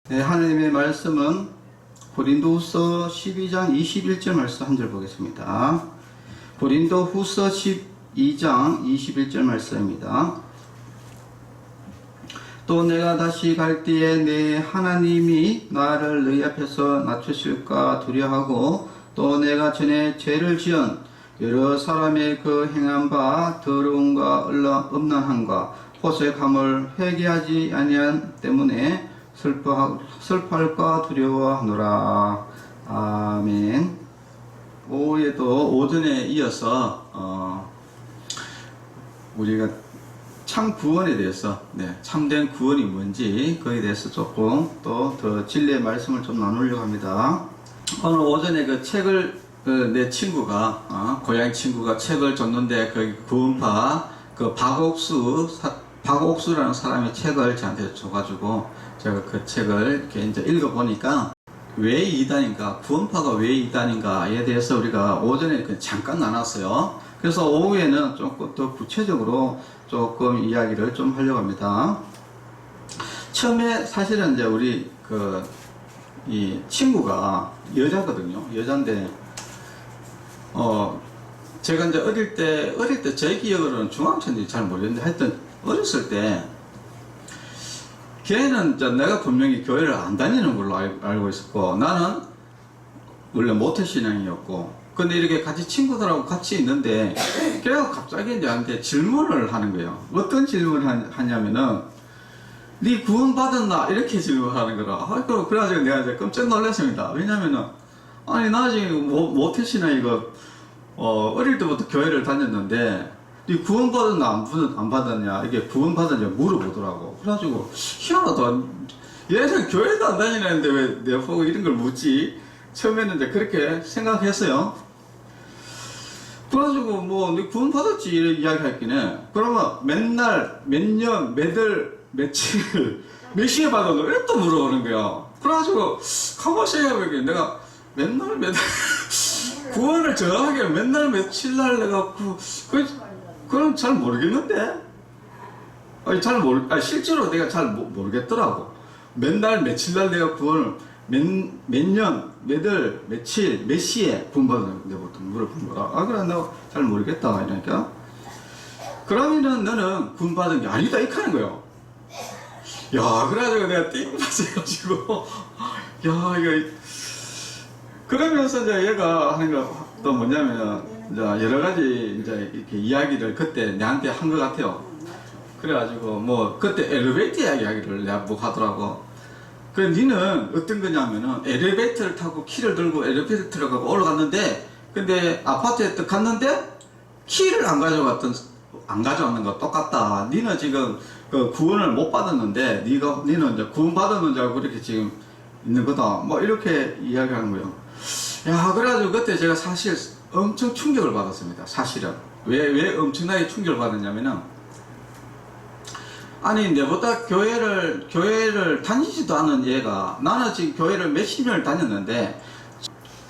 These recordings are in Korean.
네, 하나님의 말씀은 고린도후서 12장 21절 말씀 한 절 보겠습니다. 고린도후서 12장 21절 말씀입니다. 또 내가 다시 갈 때에 내 하나님이 나를 너희 앞에서 낮추실까 두려워하고 또 내가 전에 죄를 지은 여러 사람의 그 행한 바 더러움과 음란함과 호색함을 회개하지 아니한 때문에 슬퍼할까 두려워하노라. 아멘. 오후에도 오전에 이어서 우리가 참 구원에 대해서 참된 구원이 뭔지 그에 대해서 조금 또 더 진리의 말씀을 좀 나누려고 합니다. 오늘 오전에 그 책을 내 친구가 고향 친구가 책을 줬는데 그 구원파 그 박옥수라는 사람이 책을 저한테 줘가지고 제가 그 책을 이렇게 이제 읽어보니까 왜 이단인가, 구원파가 왜 이단인가에 대해서 우리가 오전에 잠깐 나눴어요. 그래서 오후에는 조금 더 구체적으로 조금 이야기를 좀 하려고 합니다. 처음에 사실은 이제 우리 이 친구가 여자거든요. 여잔데, 제가 이제 어릴 때 제 기억으로는 중학생인지 잘 모르겠는데 하여튼 어렸을 때 걔는 내가 분명히 교회를 안 다니는 걸로 알고 있었고 나는 원래 모태신앙이었고 근데 이렇게 같이 친구들하고 같이 있는데 걔가 갑자기 저한테 질문을 하는 거예요. 어떤 질문을 하냐면은 네 구원 받았나? 이렇게 질문하는 거라. 그래가지고 내가 이제 깜짝 놀랐습니다. 왜냐면은 아니 나 지금 모태신앙이고 어릴 때부터 교회를 다녔는데 네 구원 받았나 안 받았냐 이게 구원 받았냐 물어보더라고. 그래가지고 희한하다. 얘는 교회도 안 다니는데 왜 내가 보고 이런 걸 묻지? 처음에는 이제 그렇게 생각했어요. 그래가지고 뭐 네 구원 받았지 이렇게 이야기했긴 해. 그러면 맨날 몇 년 몇월 며칠 몇 시에 받았노? 이렇게 또 물어보는 거야. 그래가지고 가만히 생각해보니까 내가 맨날 매달 구원을 정확하게 맨날 며칠 날 내가 그건 잘 모르겠는데? 실제로 내가 잘 모르겠더라고. 맨날 며칠 날 내가 구원을 몇 년, 몇 월, 며칠, 몇 시에 구원받았는데 보통 물어본 거라. 그래, 내가 잘 모르겠다. 이러니까. 그러면은 너는 구원받은 게 아니다. 이렇게 하는 거예요. 야, 그래가지고 내가 띵pas해가지고, 야, 이거. 그러면서 이제 얘가 하는 거 또 뭐냐면, 이제 여러 가지 이제 이렇게 이야기를 그때 내한테 한 것 같아요. 그래가지고 뭐 그때 엘리베이터 이야기를 내가 뭐 하더라고. 그래 니는 어떤 거냐면은 엘리베이터를 타고 키를 들고 엘리베이터 들어가고 올라갔는데 근데 아파트에 또 갔는데 키를 안 가져왔는 거 똑같다. 니는 지금 그 구원을 못 받았는데 니는 이제 구원 받았는 줄 알고 이렇게 지금 있는 거다. 뭐 이렇게 이야기하는 거예요. 야, 그래가지고 그때 제가 사실 엄청 충격을 받았습니다. 사실은. 왜 엄청나게 충격을 받았냐면은, 아니, 내보다 교회를 다니지도 않은 얘가, 나는 지금 교회를 몇십 년을 다녔는데,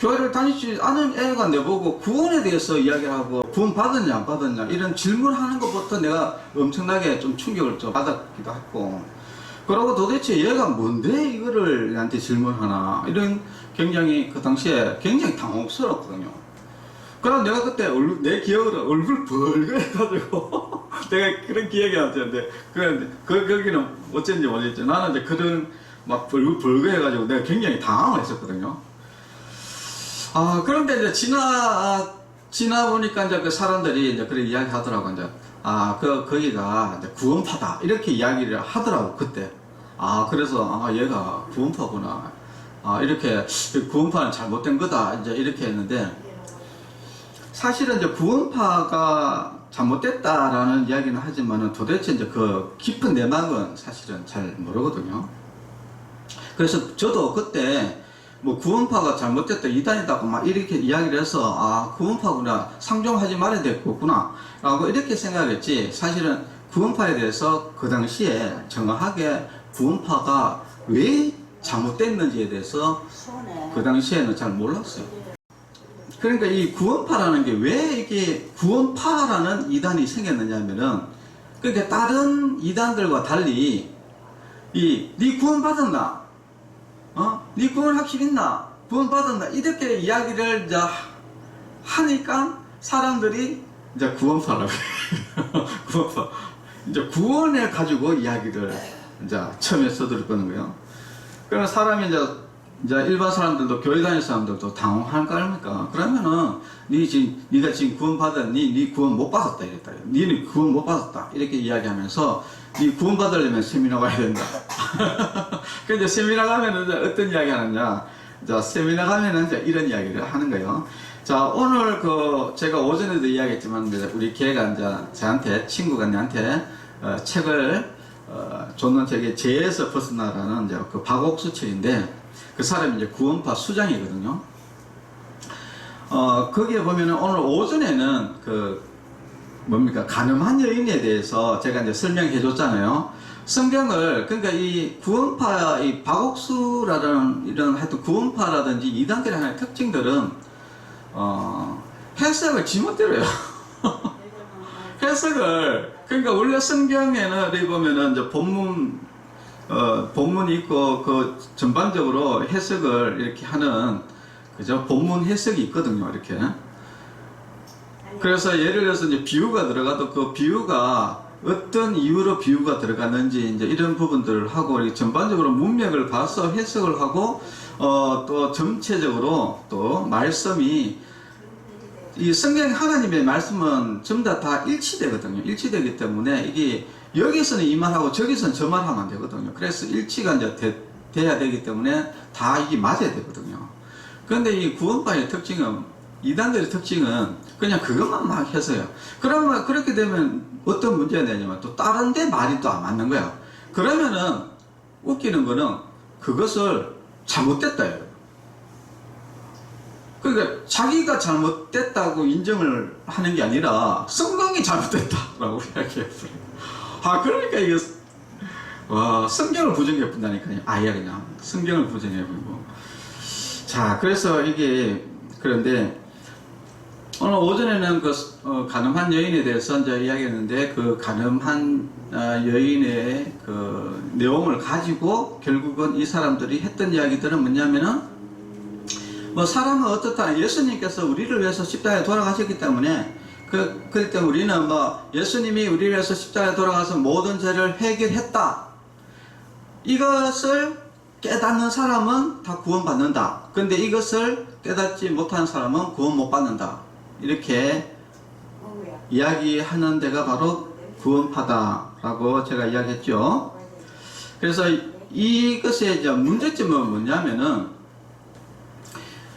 교회를 다니지 않은 애가 내보고 구원에 대해서 이야기하고, 구원 받았냐, 안 받았냐, 이런 질문하는 것부터 내가 엄청나게 좀 충격을 좀 받았기도 했고, 그러고 도대체 얘가 뭔데 이거를 나한테 질문하나 이런 굉장히 그 당시에 굉장히 당혹스러웠거든요. 그럼 내가 그때 내 기억으로 얼굴 벌거해가지고 내가 그런 기억이 안 나는데 거기는 어쩐지 모르겠죠. 나는 이제 그런 막 얼굴 벌거해가지고 내가 굉장히 당황을 했었거든요. 그런데 이제 지나 보니까 이제 그 사람들이 이제 그런 이야기 하더라고. 이제 거기가 이제 구원파다. 이렇게 이야기를 하더라고, 그때. 그래서, 얘가 구원파구나. 이렇게, 구원파는 잘못된 거다. 이제 이렇게 했는데, 사실은 이제 구원파가 잘못됐다라는 이야기는 하지만은 도대체 이제 그 깊은 내막은 사실은 잘 모르거든요. 그래서 저도 그때, 뭐 구원파가 잘못됐다 이단이다고 막 이렇게 이야기를 해서 구원파구나 상종하지 말아야 되겠구나 라고 이렇게 생각했지 사실은 구원파에 대해서 그 당시에 정확하게 구원파가 왜 잘못됐는지에 대해서 그 당시에는 잘 몰랐어요. 그러니까 이 구원파라는 게 왜 이게 구원파라는 이단이 생겼느냐면은 그러니까 다른 이단들과 달리 네 구원받았나? 네 구원 확신 있나? 구원 받았나? 이렇게 이야기를 이제 하니까 사람들이 이제 구원파라고 구원파. 이제 구원을 가지고 이야기를 이제 처음에 써들었거는 거예요. 그러면 사람이 이제 일반 사람들도 교회 다니는 사람들도 당황할 거 아닙니까? 그러면은 네가 지금 구원 받았니? 네 구원 못 받았다 이랬다. 네는 구원 못 받았다 이렇게 이야기하면서 네 구원 받으려면 세미나 가야 된다. 근데 세미나 가면은 이제 어떤 이야기 하느냐? 자, 세미나 가면은 이제 이런 이야기를 하는 거예요. 자, 오늘 제가 오전에도 이야기했지만 우리 걔가 이제 친구가 내한테 책을 줬는 책이 죄에서 벗어나라는 이제 그 박옥수 책인데 그 사람이 이제 구원파 수장이거든요. 거기에 보면은 오늘 오전에는 가늠한 여인에 대해서 제가 이제 설명해 줬잖아요. 성경을, 그러니까 이 구원파, 이 박옥수라는 이런 하여튼 구원파라든지 이단들의 하나의 특징들은, 해석을 지멋대로요. 해석을, 그러니까 원래 성경에는 어디 보면은 이제 본문이 있고 전반적으로 해석을 이렇게 하는 그죠? 본문 해석이 있거든요, 이렇게. 그래서 예를 들어서 이제 비유가 들어가도 그 비유가 어떤 이유로 비유가 들어갔는지 이제 이런 부분들을 하고 전반적으로 문맥을 봐서 해석을 하고 또 전체적으로 또 말씀이 이 성경 하나님의 말씀은 전부 다 일치되거든요. 일치되기 때문에 이게 여기서는 이 말하고 저기서는 저 말하면 안 되거든요. 그래서 일치가 이제 돼야 되기 때문에 다 이게 맞아야 되거든요. 그런데 이 구원파의 특징은, 이단들의 특징은 그냥 그것만 막 해서요. 그러면 그렇게 되면 어떤 문제가 되냐면 또 다른 데 말이 또 안 맞는 거야. 그러면은 웃기는 거는 그것을 잘못됐다 해요. 그러니까 자기가 잘못됐다고 인정을 하는 게 아니라 성경이 잘못됐다라고 이야기했어요. 그러니까 이게 성경을 부정해 본다니까요. 아예 그냥 성경을 부정해 보고. 자, 그래서 이게 그런데 오늘 오전에는 가늠한 여인에 대해서 이제 이야기했는데 그 가늠한 여인의 그 내용을 가지고 결국은 이 사람들이 했던 이야기들은 뭐냐면은 사람은 어떻다. 예수님께서 우리를 위해서 십자가에 돌아가셨기 때문에 그럴 때 우리는 예수님이 우리를 위해서 십자가에 돌아가서 모든 죄를 해결했다. 이것을 깨닫는 사람은 다 구원받는다. 근데 이것을 깨닫지 못하는 사람은 구원 못 받는다. 이렇게 이야기하는 데가 바로 구원파다라고 제가 이야기했죠. 그래서 이것의 이제 문제점은 뭐냐면은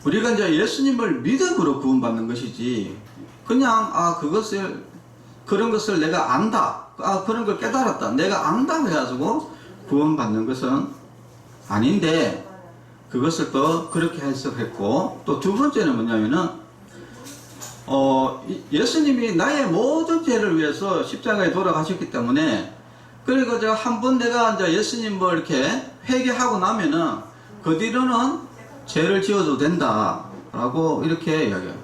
우리가 이제 예수님을 믿음으로 구원받는 것이지 그냥 그런 것을 내가 안다, 그런 걸 깨달았다, 내가 안다 해가지고 구원받는 것은 아닌데 그것을 또 그렇게 해석했고 또 두 번째는 뭐냐면은 예수님이 나의 모든 죄를 위해서 십자가에 돌아가셨기 때문에 그리고 한번 내가 이제 예수님을 이렇게 회개하고 나면은 그 뒤로는 죄를 지어도 된다라고 이렇게 이야기해요.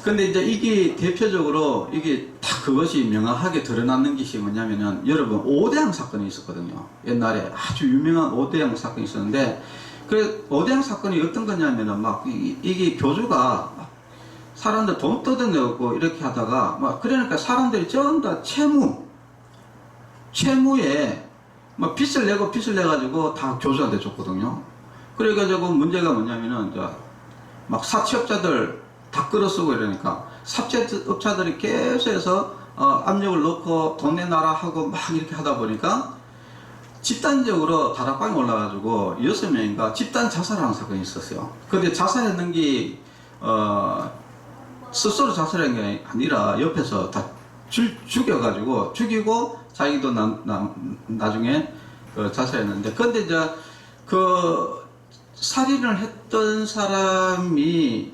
근데 이제 이게 대표적으로 이게 다 그것이 명확하게 드러나는 것이 뭐냐면은 여러분 오대양 사건이 있었거든요. 옛날에 아주 유명한 오대양 사건이 있었는데 그 오대양 사건이 어떤 거냐면은 이게 교주가 사람들 돈 뜯어내고 이렇게 하다가 그러니까 사람들이 전부 다 채무에 빚을 내가지고 다 교주한테 줬거든요. 그래가지고 문제가 뭐냐면은 이제 사채업자들 다 끌어쓰고 이러니까 사채업자들이 계속해서 압력을 넣고 돈 내놔라 하고 이렇게 하다 보니까 집단적으로 다락방에 올라가지고 6명인가 집단 자살하는 사건이 있었어요. 근데 자살했는 게 스스로 자살한 게 아니라 옆에서 다 죽이고 자기도 나중에 자살했는데 근데 이제 살인을 했던 사람이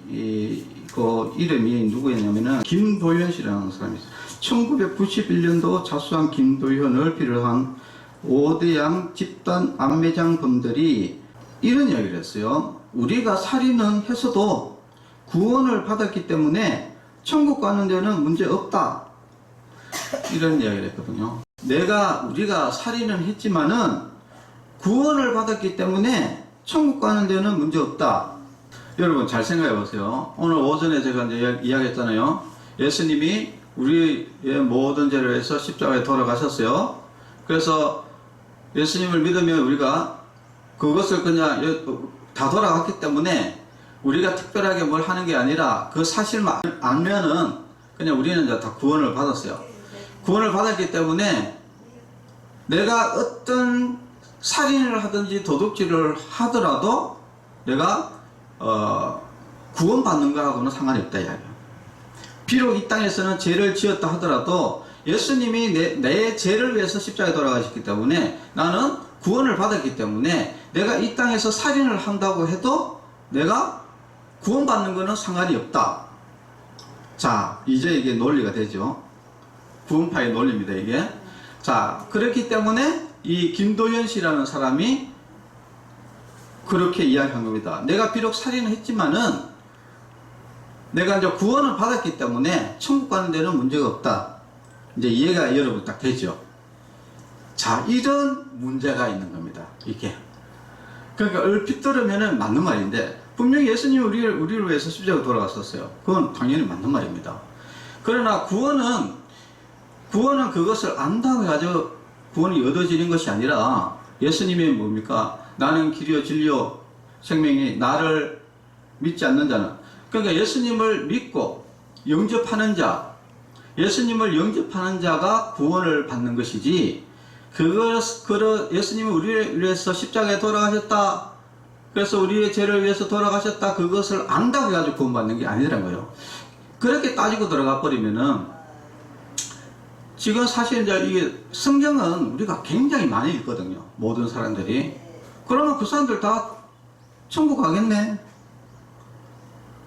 그 이름이 누구였냐면은 김도현 씨라는 사람이 있어요. 1991년도 자수한 김도현을 비롯한 5대양 집단 암매장범들이 이런 이야기를 했어요. 우리가 살인은 했어도 구원을 받았기 때문에 천국 가는 데는 문제 없다. 이런 이야기를 했거든요. 우리가 살인을 했지만은 구원을 받았기 때문에 천국 가는 데는 문제 없다. 여러분 잘 생각해 보세요. 오늘 오전에 제가 이제 이야기했잖아요. 예수님이 우리의 모든 죄를 위해서 십자가에 돌아가셨어요. 그래서 예수님을 믿으면 우리가 그것을 그냥 다 돌아갔기 때문에 우리가 특별하게 뭘 하는 게 아니라 그 사실만 알면은 그냥 우리는 이제 다 구원을 받았어요. 구원을 받았기 때문에 내가 어떤 살인을 하든지 도둑질을 하더라도 내가 구원받는 거하고는 상관이 없다 이야기예요. 비록 이 땅에서는 죄를 지었다 하더라도 예수님이 내 죄를 위해서 십자가에 돌아가셨기 때문에 나는 구원을 받았기 때문에 내가 이 땅에서 살인을 한다고 해도 내가 구원받는 거는 상관이 없다. 자, 이제 이게 논리가 되죠. 구원파의 논리입니다, 이게. 자, 그렇기 때문에 이 김도현 씨라는 사람이 그렇게 이야기한 겁니다. 내가 비록 살인을 했지만은 내가 이제 구원을 받았기 때문에 천국 가는 데는 문제가 없다. 이제 이해가 여러분 딱 되죠. 자, 이런 문제가 있는 겁니다, 이게. 그러니까 얼핏 들으면은 맞는 말인데, 분명히 예수님이 우리를 위해서 십자가에 돌아갔었어요. 그건 당연히 맞는 말입니다. 그러나 구원은 그것을 안다고 해가지고 구원이 얻어지는 것이 아니라 예수님이 뭡니까? 나는 길이요 진리요 생명이 나를 믿지 않는 자는, 그러니까 예수님을 믿고 영접하는 자, 예수님을 영접하는 자가 구원을 받는 것이지, 예수님은 우리를 위해서 십자가에 돌아가셨다, 그래서 우리의 죄를 위해서 돌아가셨다, 그것을 안다고 해가지고 구원받는 게 아니라는 거예요. 그렇게 따지고 들어가 버리면은, 지금 사실 이제 이게 성경은 우리가 굉장히 많이 읽거든요, 모든 사람들이. 그러면 그 사람들 다 천국 가겠네.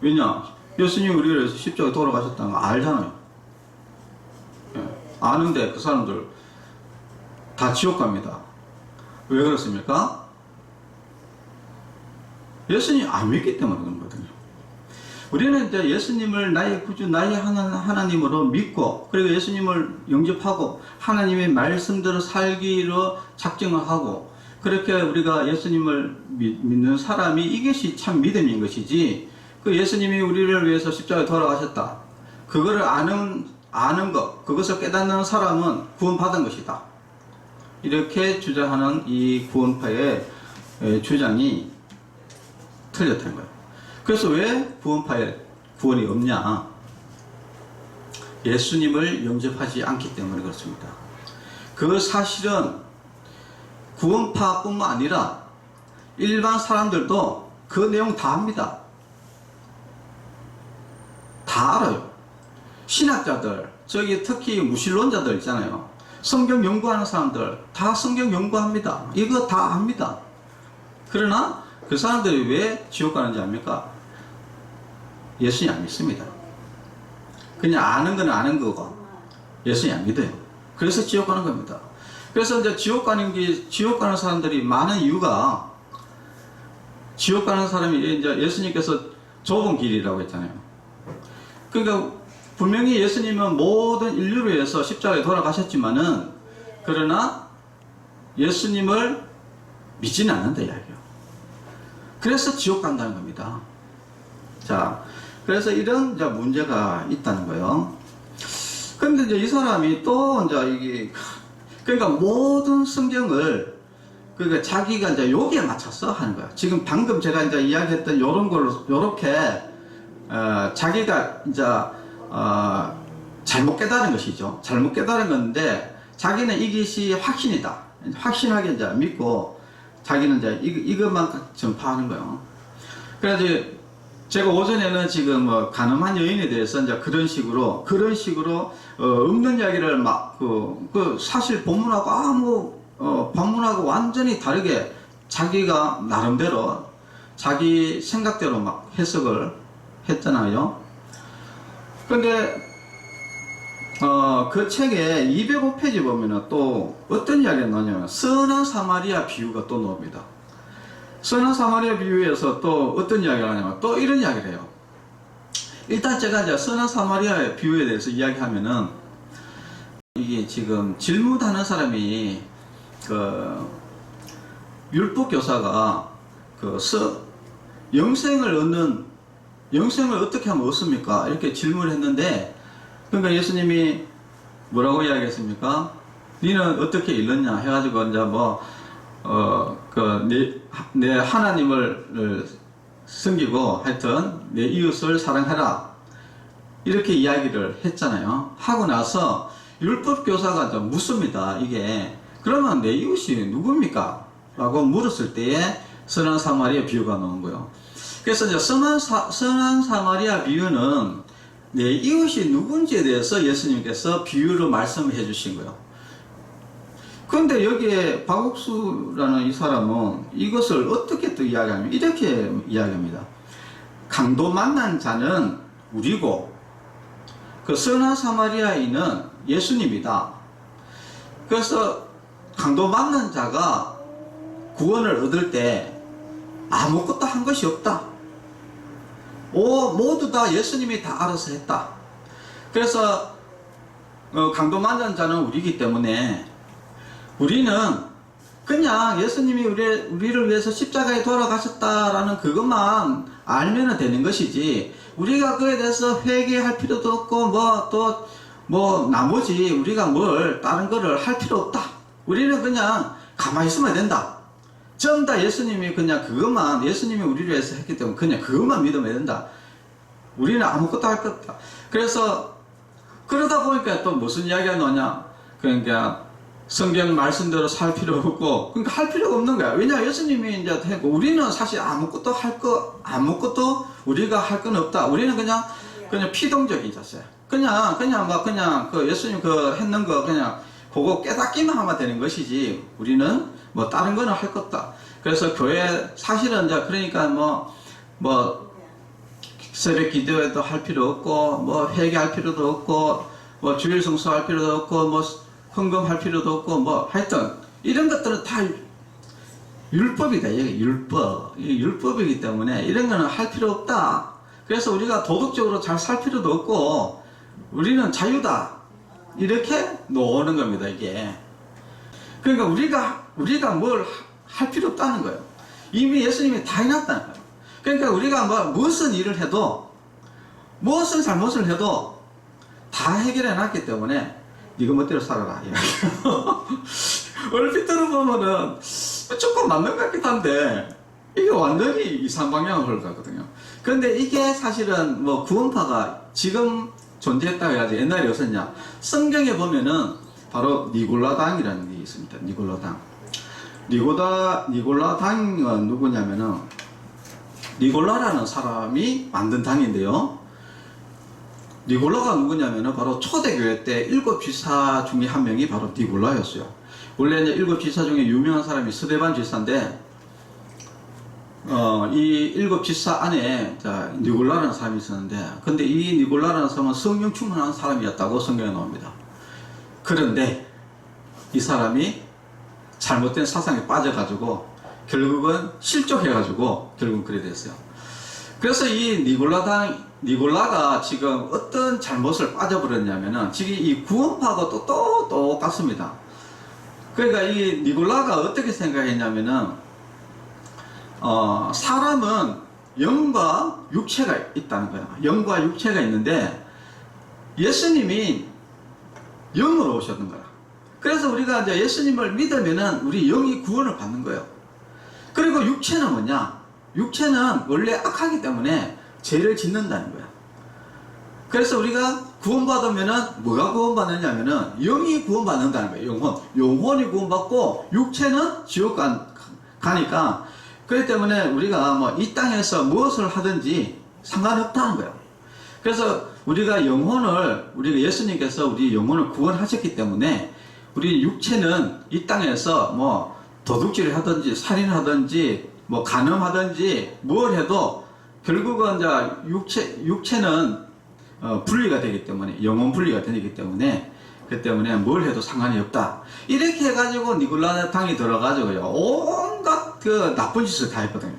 왜냐? 예수님이 우리를 위해서 십자가에 돌아가셨다는 거 알잖아요. 아는데 그 사람들 다 지옥 갑니다. 왜 그렇습니까? 예수님 안 믿기 때문에 그런 거거든요. 우리는 이제 예수님을 나의 구주, 나의 하나님으로 믿고, 그리고 예수님을 영접하고 하나님의 말씀대로 살기로 작정을 하고, 그렇게 우리가 예수님을 믿는 사람이 이것이 참 믿음인 것이지, 그 예수님이 우리를 위해서 십자가에 돌아가셨다, 그거를 아는 것, 그것을 깨닫는 사람은 구원받은 것이다, 이렇게 주장하는 이 구원파의 주장이 틀렸다는 거예요. 그래서 왜 구원파에 구원이 없냐? 예수님을 영접하지 않기 때문에 그렇습니다. 그 사실은 구원파뿐만 아니라 일반 사람들도 그 내용 다 압니다. 다 알아요. 신학자들, 저기 특히 무신론자들 있잖아요. 성경 연구하는 사람들 다 성경 연구합니다. 이거 다 압니다. 그러나 그 사람들이 왜 지옥 가는지 압니까? 예수님 안 믿습니다. 그냥 아는 건 아는 거고 예수님 안 믿어요. 그래서 지옥 가는 겁니다. 그래서 이제 지옥 가는 사람들이 많은 이유가, 지옥 가는 사람이 이제 예수님께서 좁은 길이라고 했잖아요. 그러니까 분명히 예수님은 모든 인류를 위해서 십자가에 돌아가셨지만은, 그러나 예수님을 믿지는 않는다 이야기예요. 그래서 지옥 간다는 겁니다. 자, 그래서 이런 이제 문제가 있다는 거예요. 근데 이제 이 사람이 또 이제 이게, 그러니까 모든 성경을 그러니까 자기가 이제 여기에 맞춰서 하는 거야. 지금 방금 제가 이제 이야기했던 요런 걸로, 요렇게 자기가 이제 잘못 깨달은 것이죠. 잘못 깨달은 건데, 자기는 이것이 확신이다, 확신하게 이제 믿고 자기는 이제 이것만 전파하는 거예요. 그래서 제가 오전에는 지금 가늠한 여인에 대해서 이제 그런 식으로 없는 이야기를 막 사실 본문하고 본문하고 완전히 다르게 자기가 나름대로 자기 생각대로 막 해석을 했잖아요. 근데 그 책에 205페이지 보면은 또 어떤 이야기가 나오냐면 선한 사마리아 비유가 또 나옵니다. 선한 사마리아 비유에서 또 어떤 이야기를 하냐면 또 이런 이야기를 해요. 일단 제가 이제 선한 사마리아 비유에 대해서 이야기하면은, 이게 지금 질문하는 사람이 율법 교사가 영생을 어떻게 하면 얻습니까? 이렇게 질문을 했는데, 그러니까 예수님이 뭐라고 이야기했습니까? 니는 어떻게 잃었냐 해가지고 이제 내 하나님을 섬기고 하여튼 내 이웃을 사랑하라 이렇게 이야기를 했잖아요. 하고 나서 율법 교사가 좀 묻습니다. 이게 그러면 내 이웃이 누굽니까? 라고 물었을 때에 선한 사마리아 비유가 나온 거예요. 그래서 이제 선한 사마리아 비유는 내 이웃이 누군지에 대해서 예수님께서 비유로 말씀을 해주신 거예요. 그런데 여기에 박옥수라는 이 사람은 이것을 어떻게 또 이야기하냐면 이렇게 이야기합니다. 강도 만난 자는 우리고 그 선한 사마리아인은 예수님이다. 그래서 강도 만난 자가 구원을 얻을 때 아무것도 한 것이 없다. 모두 다 예수님이 다 알아서 했다. 그래서 강도 만난 자는 우리이기 때문에 우리는 그냥 예수님이 우리를 위해서 십자가에 돌아가셨다라는 그것만 알면 되는 것이지, 우리가 그에 대해서 회개할 필요도 없고 나머지 우리가 뭘 다른 거를 할 필요 없다. 우리는 그냥 가만히 있으면 된다. 전부 다 예수님이 그냥 그것만, 예수님이 우리를 위해서 했기 때문에 그냥 그것만 믿으면 된다. 우리는 아무것도 할 것 없다. 그래서 그러다 보니까 또 무슨 이야기가 나오냐, 그러니까 성경 말씀대로 살 필요 없고, 그러니까 할 필요가 없는 거야. 왜냐, 예수님이 이제 했고, 우리는 사실 아무것도 우리가 할 건 없다. 우리는 그냥 피동적인 자세. 그냥 그 예수님 했는 거 그냥 그거 깨닫기만 하면 되는 것이지, 우리는 다른 거는 할 것 없다. 그래서 교회 사실은 이제 그러니까 새벽 기도회도 할 필요 없고, 회개할 필요도 없고, 주일 성수할 필요도 없고, 헌금할 필요도 없고, 하여튼 이런 것들은 다 율법이다. 이게 율법이기 때문에 이런 거는 할 필요 없다. 그래서 우리가 도덕적으로 잘 살 필요도 없고 우리는 자유다. 이렇게 놓는 겁니다. 이게. 그러니까 우리가 뭘 할 필요 없다는 거예요. 이미 예수님이 다 해놨다는 거예요. 그러니까 우리가 무슨 일을 해도, 무슨 잘못을 해도 다 해결해 놨기 때문에 이거 멋대로 살아라. 얼핏 들어보면은 조금 맞는 것 같긴 한데 이게 완전히 이상 방향으로 흘러가거든요. 그런데 이게 사실은 구원파가 지금 존재했다고 해야지 옛날에 없었냐. 성경에 보면은 바로 니골라당이라는 게 있습니다. 니골라당은 누구냐면은, 니골라라는 사람이 만든 당인데요. 니골라가 누구냐면은 바로 초대교회 때 7지사 중에 한 명이 바로 니골라였어요. 원래 이제 7지사 중에 유명한 사람이 스데반 지사인데, 이 7지사 안에 니골라라는 사람이 있었는데, 근데 이 니골라라는 사람은 성령 충만한 사람이었다고 성경에 나옵니다. 그런데 이 사람이 잘못된 사상에 빠져가지고 결국은 실족해가지고 결국은 그래 됐어요. 그래서 이 니골라가 지금 어떤 잘못을 빠져버렸냐면은 지금 이 구원파하고 또 똑같습니다. 그러니까 이 니골라가 어떻게 생각했냐면은, 사람은 영과 육체가 있다는 거야. 영과 육체가 있는데 예수님이 영으로 오셨는 거야. 그래서 우리가 이제 예수님을 믿으면은 우리 영이 구원을 받는 거예요. 그리고 육체는 뭐냐? 육체는 원래 악하기 때문에 죄를 짓는다는 거야. 그래서 우리가 구원받으면은 뭐가 구원받느냐면은 영이 구원받는다는 거예요. 영혼이 구원받고 육체는 지옥 가니까. 그렇기 때문에 우리가 이 땅에서 무엇을 하든지 상관없다는 거예요. 그래서 우리가 예수님께서 우리 영혼을 구원하셨기 때문에 우리 육체는 이 땅에서 도둑질을 하든지 살인을 하든지 간음하든지 뭘 해도 결국은 이제 육체는 분리가 되기 때문에, 영혼 분리가 되기 때문에, 그 때문에 뭘 해도 상관이 없다. 이렇게 해가지고 니골라당이 들어가지고요, 온갖 나쁜 짓을 다 했거든요.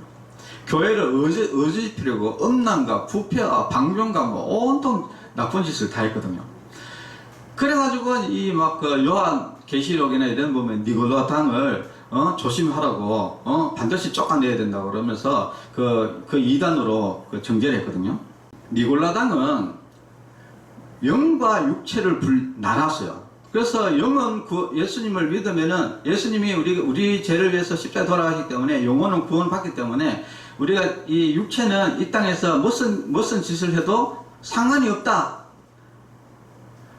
교회를 어지럽히려고 음란과 부패와 방종과 온통 나쁜 짓을 다 했거든요. 그래가지고 요한 계시록이나 이런 보면 니골라당을 조심하라고, 반드시 쫓아내야 된다고 그러면서 그 이단으로 정죄를 했거든요. 니골라당은 영과 육체를 나눴어요. 그래서 영은 예수님을 믿으면은 예수님이 우리 죄를 위해서 십자가에 돌아가시기 때문에 영혼은 구원받기 때문에 우리가 이 육체는 이 땅에서 무슨 짓을 해도 상관이 없다.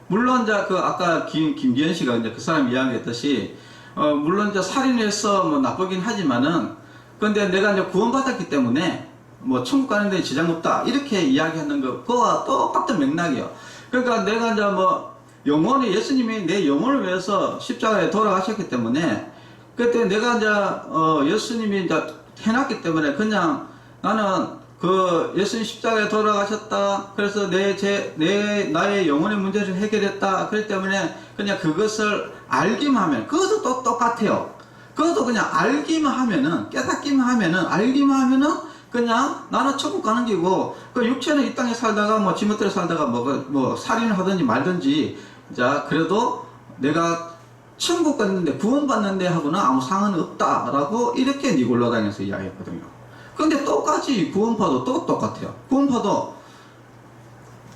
물론 이제 아까 김기현 씨가 이제 그 사람 이야기했듯이 물론 이제 살인해서 뭐 나쁘긴 하지만은 근데 내가 이제 구원받았기 때문에 뭐 천국 가는 데 지장 없다 이렇게 이야기하는 그거와 똑같은 맥락이요. 그러니까 내가 이제 뭐 예수님이 내 영혼을 위해서 십자가에 돌아가셨기 때문에 그때 내가 이제 예수님이 이제 해놨기 때문에 그냥 나는 예수님 십자가에 돌아가셨다. 그래서 나의 영혼의 문제를 해결했다. 그렇기 때문에 그냥 그것을 알기만 하면, 그것도 또 똑같아요. 그것도 그냥 알기만 하면은, 깨닫기만 하면은, 알기만 하면은, 그냥 나는 천국 가는 기고, 그 육체는 이 땅에 살다가, 뭐, 지멋대로 살다가, 뭐, 살인을 하든지 말든지, 자, 그래도 내가 천국 갔는데, 구원받는데 하고는 아무 상관은 없다라고, 이렇게 니골라당에서 이야기했거든요. 근데 똑같이 구원파도 똑같아요. 구원파도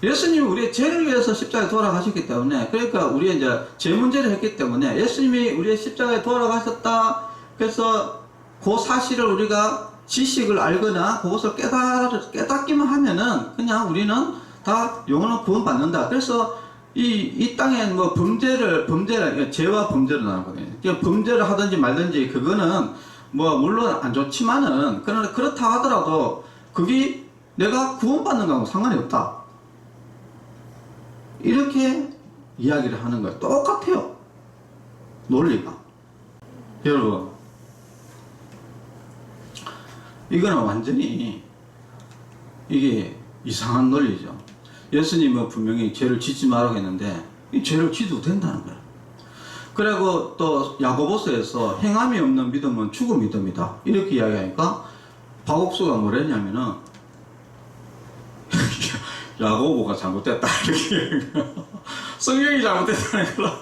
예수님이 우리의 죄를 위해서 십자가에 돌아가셨기 때문에, 그러니까 우리의 이제 죄 문제를 했기 때문에 예수님이 우리의 십자가에 돌아가셨다. 그래서 그 사실을 우리가 지식을 알거나 그것을 깨닫기만 하면은 그냥 우리는 다 영원한 구원받는다. 그래서 이 땅에 뭐 죄와 범죄를 나누거든요. 범죄를 하든지 말든지 그거는 뭐 물론 안 좋지만은 그러나 그렇다 하더라도 그게 내가 구원받는 거하고 상관이 없다. 이렇게 이야기를 하는 거예요. 똑같아요. 논리가. 여러분, 이거는 완전히 이게 이상한 논리죠. 예수님은 분명히 죄를 짓지 말라고 했는데 이 죄를 짓어도 된다는 거예요. 그리고 또 야고보서에서 행함이 없는 믿음은 죽은 믿음이다. 이렇게 이야기하니까 박옥수가 뭐랬냐면은 야고보가 잘못됐다. 이렇게 성경이 잘못됐다는 거라.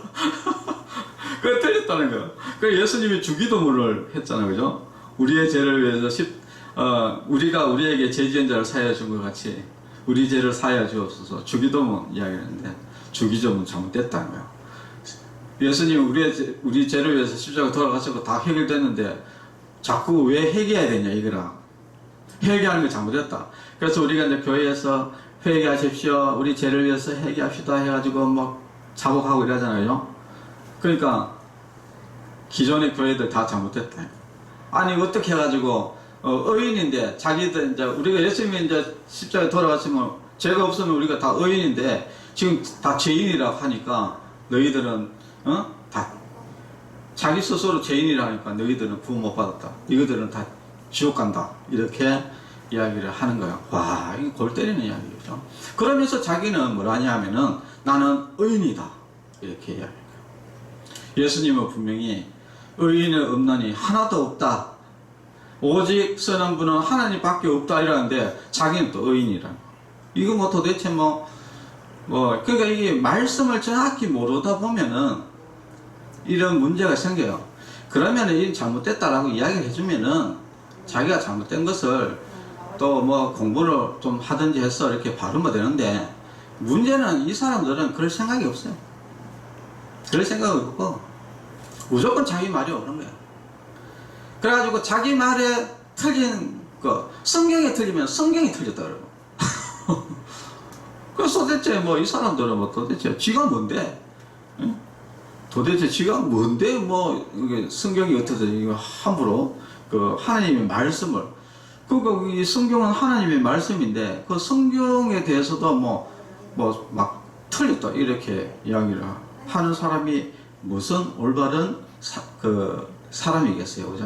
그게 틀렸다는 거야. 그 예수님이 주기도문을 했잖아요. 그죠? 우리의 죄를 위해서 우리가 우리에게 죄 지은 자를 사하여 준 것 같이 우리 죄를 사하여 주옵소서. 주기도문 이야기를 했는데 주기도문 잘못됐다는 거야. 예수님 우리 죄를 위해서 십자가에 돌아가시고 다 해결됐는데 자꾸 왜 회개해야 되냐 이거라. 회개하는 게 잘못됐다. 그래서 우리가 이제 교회에서 회개하십시오. 우리 죄를 위해서 회개합시다 해가지고 막 자복하고 이러잖아요. 그러니까 기존의 교회들 다 잘못됐다. 아니 어떻게 해가지고 의인인데 자기들 이제 우리가 예수님이 이제 십자가에 돌아가시면 죄가 없으면 우리가 다 의인인데 지금 다 죄인이라고 하니까 너희들은 다 자기 스스로 죄인이라 하니까 너희들은 구원 못 받았다. 이거들은 다 지옥 간다. 이렇게 이야기를 하는 거예요. 와, 이거 골 때리는 이야기죠. 그러면서 자기는 뭐라 하냐면은 나는 의인이다. 이렇게 이야기해요. 예수님은 분명히 의인은 없나니 하나도 없다. 오직 선한 분은 하나님밖에 없다 이러는데 자기는 또 의인이라. 이거 뭐 도대체 그러니까 이게 말씀을 정확히 모르다 보면은 이런 문제가 생겨요. 그러면은 이 잘못됐다라고 이야기를 해주면은 자기가 잘못된 것을 또 뭐 공부를 좀 하든지 해서 이렇게 바르면 되는데 문제는 이 사람들은 그럴 생각이 없어요. 그럴 생각이 없고 무조건 자기 말이 옳은 거예요. 그래가지고 자기 말에 틀린 거, 성경에 틀리면 성경이 틀렸다 그러고. 그래서 도대체 이 사람들은 도대체 지가 뭔데? 응? 도대체 지가 뭔데 이게 성경이 어떻게 함부로 하나님의 말씀을 이 성경은 하나님의 말씀인데 그 성경에 대해서도 막 틀렸다 이렇게 이야기를 하는 사람이 무슨 올바른 사람이겠어요.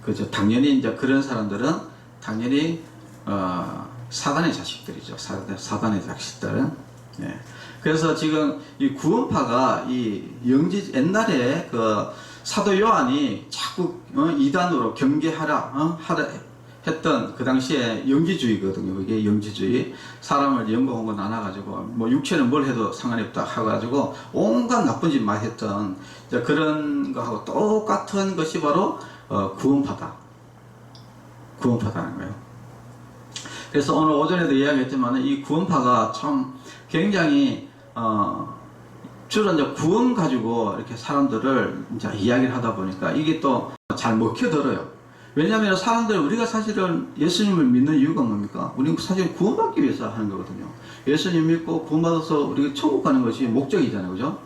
그죠? 당연히 이제 그런 사람들은 당연히 사단의 자식들이죠. 사단의 자식들은. 예. 그래서 지금 이 구원파가 옛날에 사도 요한이 자꾸 이단으로 경계하라 했던 그 당시에 영지주의거든요. 이게 영지주의. 사람을 연구한 거 나눠가지고 뭐 육체는 뭘 해도 상관이 없다 해가지고 온갖 나쁜 짓 많이 했던 그런 거하고 똑같은 것이 바로 구원파다. 구원파다는 거예요. 그래서 오늘 오전에도 이야기했지만 이 구원파가 참 굉장히 주로 이제 구원 가지고 이렇게 사람들을 이제 이야기를 하다 보니까 이게 또 잘 먹혀들어요. 왜냐하면 사람들 우리가 사실은 예수님을 믿는 이유가 뭡니까? 우리는 사실 구원받기 위해서 하는 거거든요. 예수님 믿고 구원받아서 우리가 천국 가는 것이 목적이잖아요, 그죠?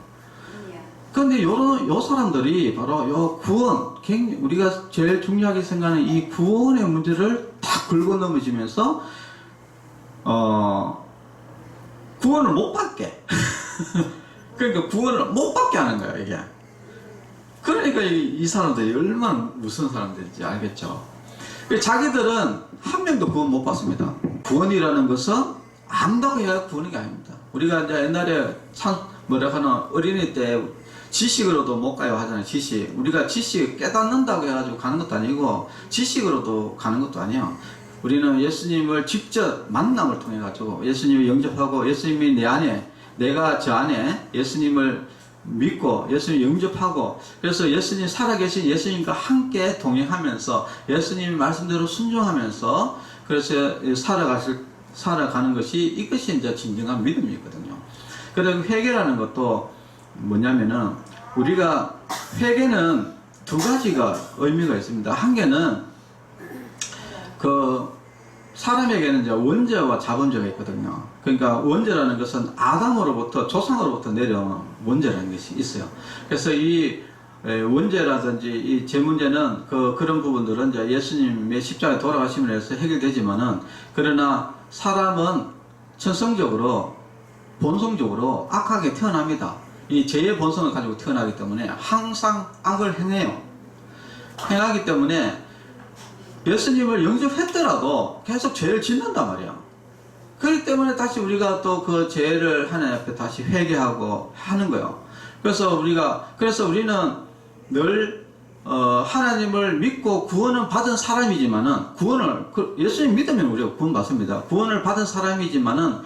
그런데 요 사람들이 바로 요 구원, 우리가 제일 중요하게 생각하는 이 구원의 문제를 다 긁어 넘어지면서 구원을 못 받게 그러니까 구원을 못 받게 하는 거야, 이게. 그러니까 이 사람들이 얼마나 무서운 사람들인지 알겠죠. 자기들은 한 명도 구원 못 받습니다. 구원이라는 것은 안다고 해야 구원이 아닙니다. 우리가 이제 옛날에 어린이 때 지식으로도 못 가요 하잖아요. 지식. 우리가 지식 깨닫는다고 해가지고 가는 것도 아니고 지식으로도 가는 것도 아니에요. 우리는 예수님을 직접 만남을 통해 가지고 예수님을 영접하고 예수님이 내 안에, 내가 저 안에 예수님을 믿고 예수님 영접하고, 그래서 예수님 살아계신 예수님과 함께 동행하면서 예수님 말씀대로 순종하면서 그래서 살아가는 것이, 이것이 이제 진정한 믿음이거든요. 그리고 회개라는 것도 뭐냐면은, 우리가 회개는 두 가지가 의미가 있습니다. 한 개는 사람에게는 이제 원죄와 자본죄가 있거든요. 그러니까 원죄라는 것은 아담으로부터, 조상으로부터 내려온 원죄라는 것이 있어요. 그래서 이 원죄라든지 이 죄문제는 그런 부분들은 이제 예수님의 십자가에 돌아가심으로 해서 해결되지만은, 그러나 사람은 천성적으로, 본성적으로 악하게 태어납니다. 이 죄의 본성을 가지고 태어나기 때문에 항상 악을 행하기 때문에 예수님을 영접했더라도 계속 죄를 짓는단 말이야. 그렇기 때문에 다시 우리가 또 그 죄를 하나님 앞에 다시 회개하고 하는 거예요. 그래서 우리는 늘 하나님을 믿고 구원을 받은 사람이지만은, 예수님 믿으면 우리가 구원 받습니다. 구원을 받은 사람이지만은,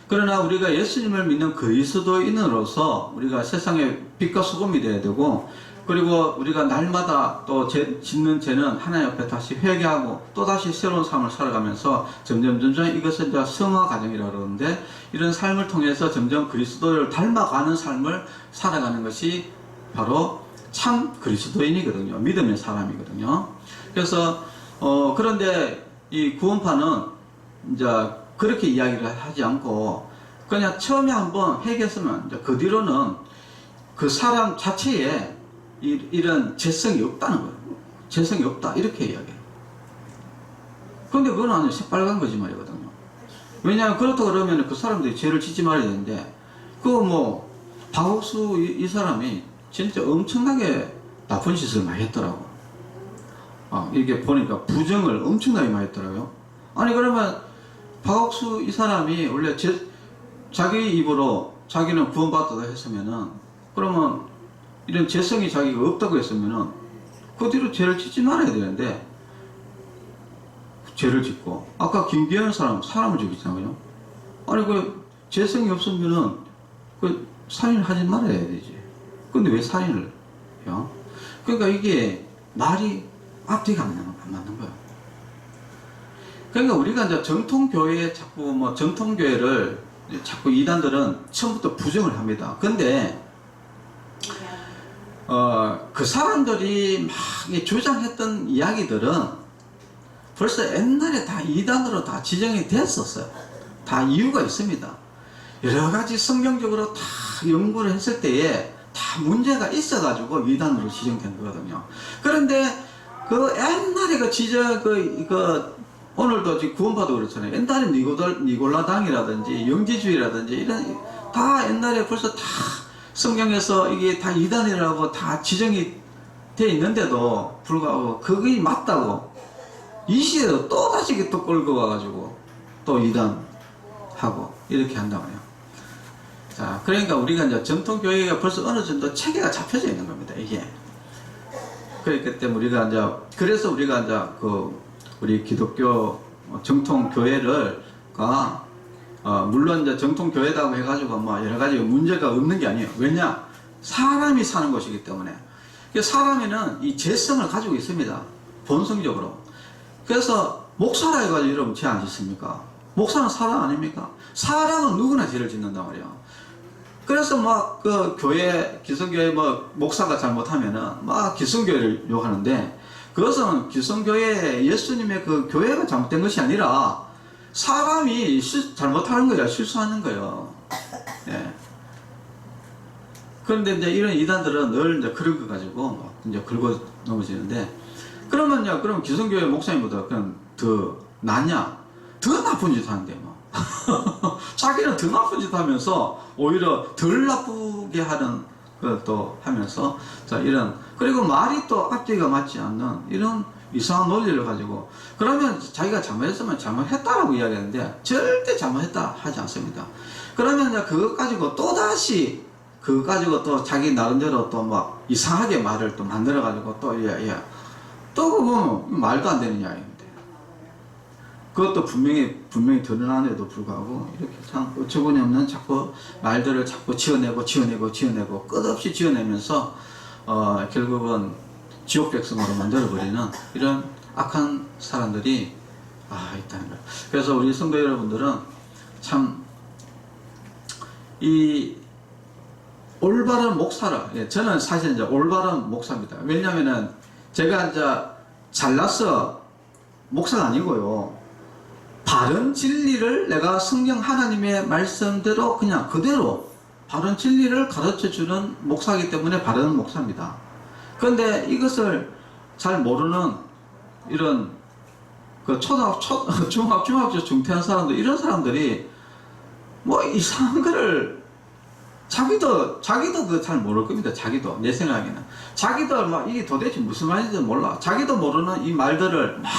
그러나 우리가 예수님을 믿는 그리스도인으로서 우리가 세상의 빛과 소금이 되어야 되고, 그리고 우리가 날마다 또 짓는 죄는 하나님 앞에 다시 회개하고 또 다시 새로운 삶을 살아가면서 점점 이것을 이제 성화 과정이라고 그러는데, 이런 삶을 통해서 점점 그리스도를 닮아가는 삶을 살아가는 것이 바로 참 그리스도인이거든요. 믿음의 사람이거든요. 그래서 그런데 이 구원파는 이제 그렇게 이야기를 하지 않고 그냥 처음에 한번 회개했으면 이제 그 뒤로는 그 사람 자체에 이런 죄성이 없다는 거예요. 죄성이 없다, 이렇게 이야기해요. 근데 그건 아니에요. 새빨간 거짓말이거든요. 왜냐하면 그렇다고 그러면 그 사람들이 죄를 짓지 말아야 되는데, 박옥수 이 사람이 진짜 엄청나게 나쁜 짓을 많이 했더라고. 이게 보니까 부정을 엄청나게 많이 했더라고요. 아니, 그러면 박옥수 이 사람이 원래 자기 입으로 자기는 구원받았다 했으면은, 그러면 이런 죄성이 자기가 없다고 했으면은 그 뒤로 죄를 짓지 말아야 되는데 죄를 짓고, 아까 김기현 사람을 죽였잖아요. 아니, 죄성이 없으면은 살인을 하지 말아야 되지. 근데 왜 살인을 해요? 그러니까 이게 말이 앞뒤가 안 맞는 거예요. 그러니까 우리가 이제 정통교회에 정통교회를 자꾸 이단들은 처음부터 부정을 합니다. 근데 그 사람들이 막 주장했던 이야기들은 벌써 옛날에 다 이단으로 다 지정이 됐었어요. 다 이유가 있습니다. 여러 가지 성경적으로 다 연구를 했을 때에 다 문제가 있어가지고 이단으로 지정된 거거든요. 그런데 그 옛날에 오늘도 지금 구원파도 그렇잖아요. 옛날에 니골라당이라든지 영지주의라든지 이런 다 옛날에 벌써 다 성경에서 이게 다 이단이라고 다 지정이 돼 있는데도 불구하고 그게 맞다고 이 시대도 또 다시 또 끌고 와가지고 또 이단하고 이렇게 한단 말이에요. 자, 그러니까 우리가 이제 정통교회가 벌써 어느 정도 체계가 잡혀져 있는 겁니다, 이게. 그렇기 때문에 그래서 우리가 이제 우리 기독교 정통 교회를 물론 이제 정통 교회다고 해가지고 뭐 여러 가지 문제가 없는 게 아니에요. 왜냐? 사람이 사는 곳이기 때문에. 사람에는 이 죄성을 가지고 있습니다. 본성적으로. 그래서 목사라 해가지고 여러분 죄 안 짓습니까? 목사는 사람 아닙니까? 사람은 누구나 죄를 짓는단 말이에요. 그래서 막 그 교회, 기성교회 뭐 목사가 잘못하면은 막 기성교회를 욕하는데, 그것은 기성교회 예수님의 그 교회가 잘못된 것이 아니라 사람이 잘못하는 거야, 실수하는 거예요. 예. 그런데 이제 이런 이단들은 늘 이제 그런 거 가지고 막 이제 긁어 넘어지는데, 그러면요, 그럼 기성교회 목사님보다 그냥 더 낫냐? 더 나쁜 짓 하는데 뭐. 자기는 더 나쁜 짓 하면서 오히려 덜 나쁘게 하는 것도 하면서, 자, 이런, 그리고 말이 또 앞뒤가 맞지 않는 이런 이상한 논리를 가지고, 그러면 자기가 잘못했으면 잘못했다라고 이야기하는데 절대 잘못했다 하지 않습니다. 그러면 이제 그것 가지고 또다시 그거 가지고 또 자기 나름대로 또 막 이상하게 말을 또 만들어 가지고 또 또 그거 말도 안 되는 이야기인데, 그것도 분명히 드러나는데도 불구하고 이렇게 참 어처구니 없는 자꾸 말들을 자꾸 지어내고 끝없이 지어내면서 결국은 지옥 백성으로 만들어버리는 이런 악한 사람들이 있다는 거예요. 그래서 우리 성도 여러분들은 참 이 올바른 목사를, 저는 사실 이제 올바른 목사입니다. 왜냐면은 제가 이제 잘나서 목사가 아니고요, 바른 진리를 내가 성경 하나님의 말씀대로 그냥 그대로 바른 진리를 가르쳐 주는 목사이기 때문에 바른 목사입니다. 그런데 이것을 잘 모르는 이런 그 중학교 중퇴한 사람들, 이런 사람들이 뭐 이상한 거를 자기도 그 잘 모를 겁니다. 자기도, 내 생각에는 자기도 막 이게 도대체 무슨 말인지 몰라. 자기도 모르는 이 말들을 막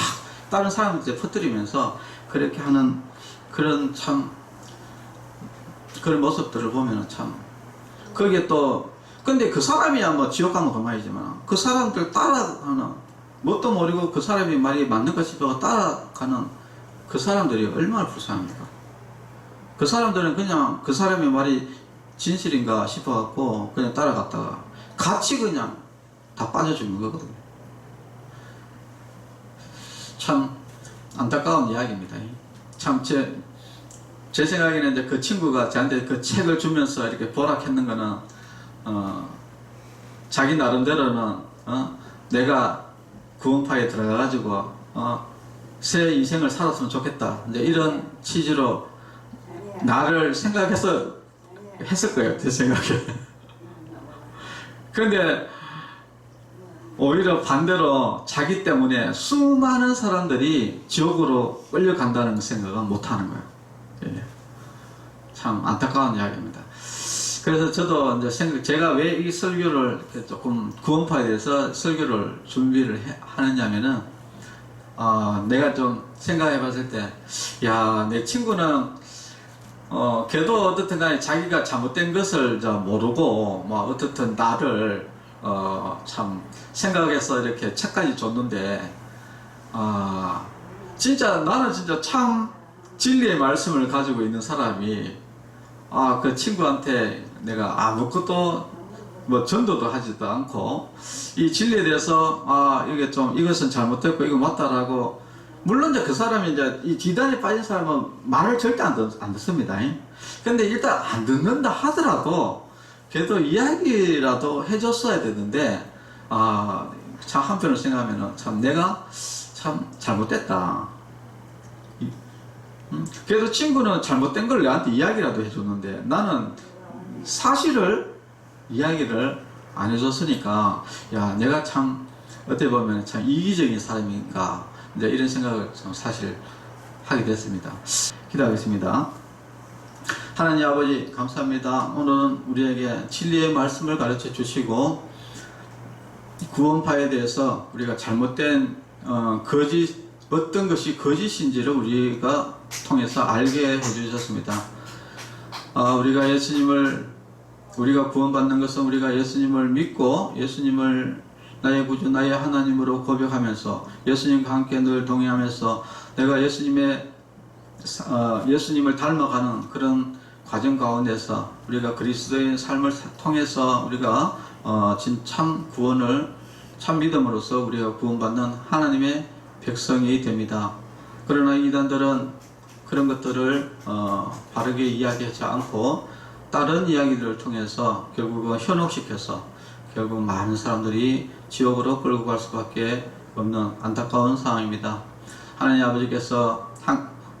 다른 사람들한테 퍼뜨리면서 그렇게 하는 그런 그런 모습들을 보면은 참, 그게 또, 근데 그 사람이야 뭐 지옥 가면 그만이지만 그 사람들 따라가는, 뭣도 모르고 그 사람이 말이 맞는 것 싶어 따라가는 그 사람들이 얼마나 불쌍합니까? 그 사람들은 그냥 그 사람의 말이 진실인가 싶어갖고 그냥 따라갔다가 같이 그냥 다 빠져 죽는 거거든요. 참 안타까운 이야기입니다. 참 제 생각에는 이제 그 친구가 저한테 그 책을 주면서 이렇게 보락했는 거는 자기 나름대로는 내가 구원파에 들어가가지고 새 인생을 살았으면 좋겠다, 이제 이런 취지로 나를 생각해서 했을 거예요, 제 생각에. 그런데 오히려 반대로 자기 때문에 수많은 사람들이 지옥으로 끌려간다는 생각은 못하는 거예요. 예. 참 안타까운 이야기입니다. 그래서 저도 이제 제가 왜 이 설교를 조금 구원파에 대해서 설교를 준비를 하느냐면은 내가 좀 생각해 봤을 때, 내 친구는 걔도 어떻든 간에 자기가 잘못된 것을 모르고 뭐 어떻든 나를 참 생각해서 이렇게 책까지 줬는데, 진짜 나는 진짜 참 진리의 말씀을 가지고 있는 사람이 그 친구한테 내가 아무것도 뭐 전도도 하지도 않고 이 진리에 대해서 이게 좀 이것은 잘못됐고 이거 맞다라고, 물론 이제 그 사람이 이제 이 기단에 빠진 사람은 말을 절대 안 듣습니다. 근데 일단 안 듣는다 하더라도 그래도 이야기라도 해줬어야 되는데, 참 한편으로 생각하면은 참 내가 참 잘못됐다. 그래도 친구는 잘못된 걸 나한테 이야기라도 해줬는데 나는 사실을 이야기를 안 해줬으니까, 내가 참 어떻게 보면 참 이기적인 사람인가, 이제 이런 생각을 사실 하게 됐습니다. 기도하겠습니다. 하나님 아버지 감사합니다. 오늘은 우리에게 진리의 말씀을 가르쳐 주시고 구원파에 대해서 우리가 잘못된 어떤 것이 거짓인지를 우리가 통해서 알게 해주셨습니다. 우리가 구원받는 것은 우리가 예수님을 믿고 예수님을 나의 구주 나의 하나님으로 고백하면서 예수님과 함께 늘 동행하면서 내가 예수님을 닮아가는 그런 과정 가운데서 우리가 그리스도의 삶을 통해서 우리가 참 구원을 참 믿음으로써 우리가 구원받는 하나님의 백성이 됩니다. 그러나 이단들은 그런 것들을 바르게 이야기하지 않고 다른 이야기들을 통해서 결국은 현혹시켜서 결국 많은 사람들이 지옥으로 끌고 갈 수밖에 없는 안타까운 상황입니다. 하나님 아버지께서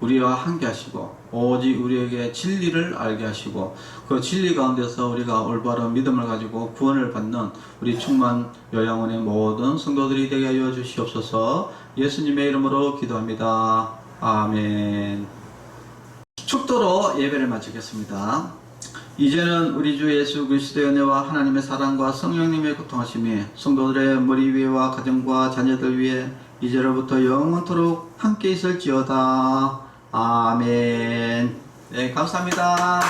우리와 함께 하시고 오직 우리에게 진리를 알게 하시고 그 진리 가운데서 우리가 올바른 믿음을 가지고 구원을 받는 우리 충만 요양원의 모든 성도들이 되게 하여 주시옵소서. 예수님의 이름으로 기도합니다. 아멘. 축도로 예배를 마치겠습니다. 이제는 우리 주 예수 그리스도의 은혜와 하나님의 사랑과 성령님의 고통하심이 성도들의 머리 위와 가정과 자녀들 위에 이제로부터 영원토록 함께 있을지어다. 아멘. 네, 감사합니다.